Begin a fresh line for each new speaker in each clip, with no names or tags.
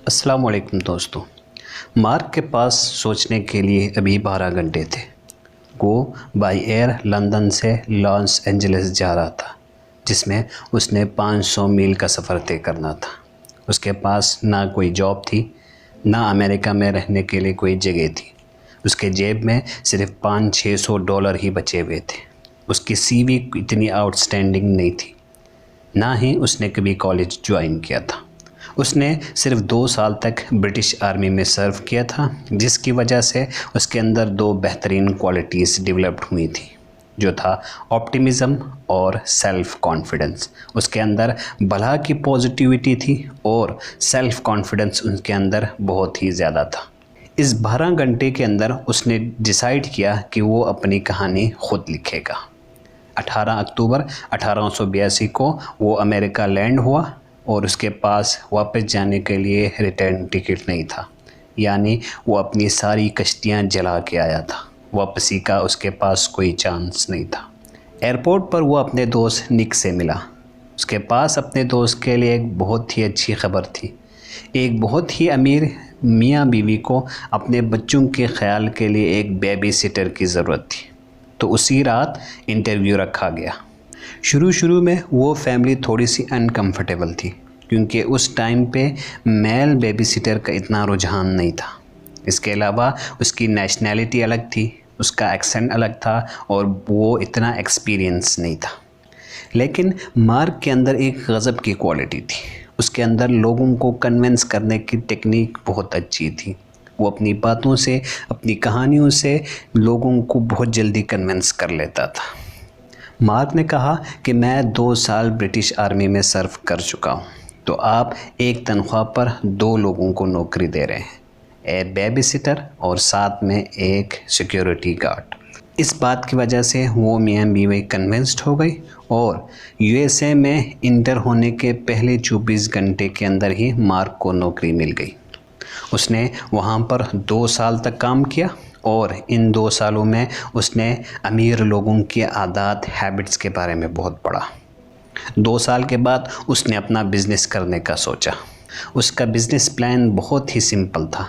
अस्सलाम वालेकुम दोस्तों। मार्क के पास सोचने के लिए अभी 12 घंटे थे। वो बाय एयर लंदन से लॉस एंजलिस जा रहा था, जिसमें उसने 500 मील का सफ़र तय करना था। उसके पास ना कोई जॉब थी, ना अमेरिका में रहने के लिए कोई जगह थी। उसके जेब में सिर्फ $500-600 ही बचे हुए थे। उसकी सीवी इतनी आउटस्टैंडिंग नहीं थी, ना ही उसने कभी कॉलेज ज्वाइन किया था। उसने सिर्फ 2 साल तक ब्रिटिश आर्मी में सर्व किया था, जिसकी वजह से उसके अंदर 2 बेहतरीन क्वालिटीज़ डेवलप्ड हुई थी, जो था ऑप्टिमिज़म और सेल्फ़ कॉन्फिडेंस। उसके अंदर भला की पॉजिटिविटी थी और सेल्फ़ कॉन्फिडेंस उसके अंदर बहुत ही ज़्यादा था। इस 12 घंटे के अंदर उसने डिसाइड किया कि वो अपनी कहानी खुद लिखेगा। 18 अक्टूबर 1882 को वो अमेरिका लैंड हुआ और उसके पास वापस जाने के लिए रिटर्न टिकट नहीं था, यानी वो अपनी सारी कश्तियाँ जला के आया था। वापसी का उसके पास कोई चांस नहीं था। एयरपोर्ट पर वो अपने दोस्त निक से मिला। उसके पास अपने दोस्त के लिए एक बहुत ही अच्छी खबर थी। एक बहुत ही अमीर मियाँ बीवी को अपने बच्चों के ख्याल के लिए एक बेबी सिटर की ज़रूरत थी, तो उसी रात इंटरव्यू रखा गया। शुरू में वो फैमिली थोड़ी सी अनकंफर्टेबल थी, क्योंकि उस टाइम पे मेल बेबी सिटर का इतना रुझान नहीं था। इसके अलावा उसकी नेशनैलिटी अलग थी, उसका एक्सेंट अलग था और वो इतना एक्सपीरियंस नहीं था। लेकिन मार्क के अंदर एक गज़ब की क्वालिटी थी। उसके अंदर लोगों को कन्विंस करने की टेक्निक बहुत अच्छी थी। वो अपनी बातों से, अपनी कहानियों से लोगों को बहुत जल्दी कन्विंस कर लेता था। मार्क ने कहा कि मैं 2 साल ब्रिटिश आर्मी में सर्व कर चुका हूँ, तो आप एक तनख्वाह पर 2 लोगों को नौकरी दे रहे हैं, एक बेबी सिटर और साथ में एक सिक्योरिटी गार्ड। इस बात की वजह से वो मियाँ बीवी कन्विंस्ड हो गई और यूएसए में इंटर होने के पहले 24 घंटे के अंदर ही मार्क को नौकरी मिल गई। उसने वहाँ पर 2 साल तक काम किया और इन 2 सालों में उसने अमीर लोगों के आदत हैबिट्स के बारे में बहुत पढ़ा। 2 साल के बाद उसने अपना बिज़नेस करने का सोचा। उसका बिज़नेस प्लान बहुत ही सिंपल था।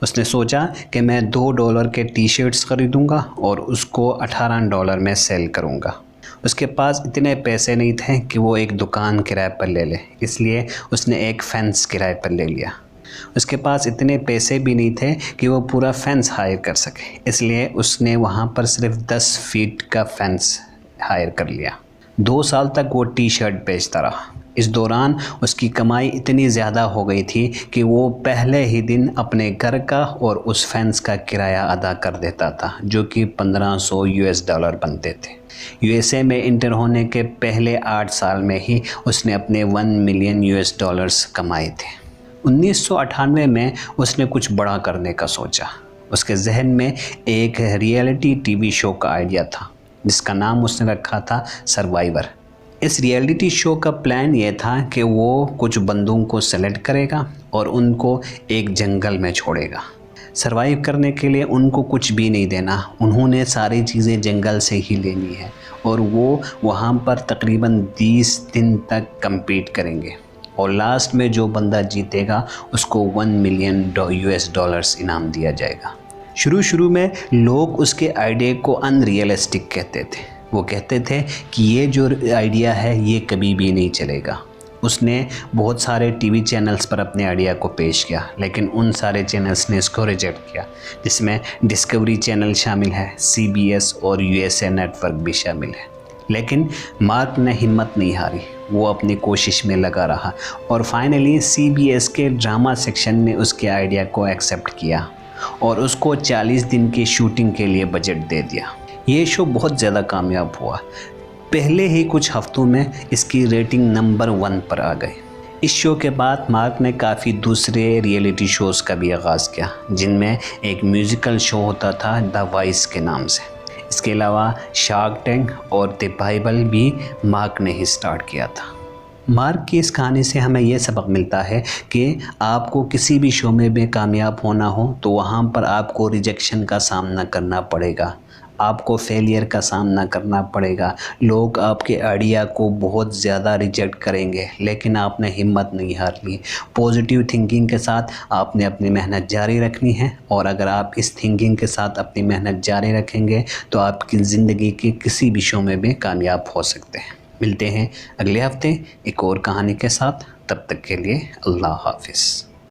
उसने सोचा कि मैं $2 के टी शर्ट्स ख़रीदूँगा और उसको $18 में सेल करूँगा। उसके पास इतने पैसे नहीं थे कि वो एक दुकान किराए पर ले ले, इसलिए उसने एक फेंस किराए पर ले लिया। उसके पास इतने पैसे भी नहीं थे कि वो पूरा फेंस हायर कर सके, इसलिए उसने वहाँ पर सिर्फ 10 फीट का फेंस हायर कर लिया। 2 साल तक वो टी शर्ट बेचता रहा। इस दौरान उसकी कमाई इतनी ज़्यादा हो गई थी कि वो पहले ही दिन अपने घर का और उस फेंस का किराया अदा कर देता था, जो कि $1500 बनते थे। यूएसए में इंटर होने के पहले 8 साल में ही उसने अपने $1 मिलियन कमाए थे। 1998 में उसने कुछ बड़ा करने का सोचा। उसके जहन में एक रियलिटी टीवी शो का आइडिया था, जिसका नाम उसने रखा था सर्वाइवर। इस रियलिटी शो का प्लान ये था कि वो कुछ बंदों को सेलेक्ट करेगा और उनको एक जंगल में छोड़ेगा। सर्वाइव करने के लिए उनको कुछ भी नहीं देना, उन्होंने सारी चीज़ें जंगल से ही लेनी है और वो वहाँ पर तकरीबन 20 दिन तक compete करेंगे और लास्ट में जो बंदा जीतेगा उसको $1 मिलियन इनाम दिया जाएगा। शुरू में लोग उसके आइडिया को अनरियलिस्टिक कहते थे। वो कहते थे कि ये जो आइडिया है ये कभी भी नहीं चलेगा। उसने बहुत सारे टीवी चैनल्स पर अपने आइडिया को पेश किया, लेकिन उन सारे चैनल्स ने इसको रिजेक्ट किया, जिसमें डिस्कवरी चैनल शामिल है, CBS और USA नेटवर्क भी शामिल है। लेकिन मार्क ने हिम्मत नहीं हारी। वो अपनी कोशिश में लगा रहा और फाइनली CBS के ड्रामा सेक्शन ने उसके आइडिया को एक्सेप्ट किया और उसको 40 दिन की शूटिंग के लिए बजट दे दिया। ये शो बहुत ज़्यादा कामयाब हुआ। पहले ही कुछ हफ्तों में इसकी रेटिंग नंबर 1 पर आ गई। इस शो के बाद मार्क ने काफ़ी दूसरे रियलिटी शोज़ का भी आगाज़ किया, जिनमें एक म्यूज़िकल शो होता था द वॉइस के नाम से। इसके अलावा शार्क टैंक और द बाइबल भी मार्क ने ही स्टार्ट किया था। मार्क की इस कहानी से हमें यह सबक मिलता है कि आपको किसी भी शो में भी कामयाब होना हो तो वहाँ पर आपको रिजेक्शन का सामना करना पड़ेगा। आपको फेलियर का सामना करना पड़ेगा। लोग आपके आइडिया को बहुत ज़्यादा रिजेक्ट करेंगे, लेकिन आपने हिम्मत नहीं हारनी। पॉजिटिव थिंकिंग के साथ आपने अपनी मेहनत जारी रखनी है, और अगर आप इस थिंकिंग के साथ अपनी मेहनत जारी रखेंगे तो आपकी ज़िंदगी के किसी भी शो में भी कामयाब हो सकते हैं। मिलते हैं अगले हफ्ते एक और कहानी के साथ। तब तक के लिए अल्लाह हाफिज़।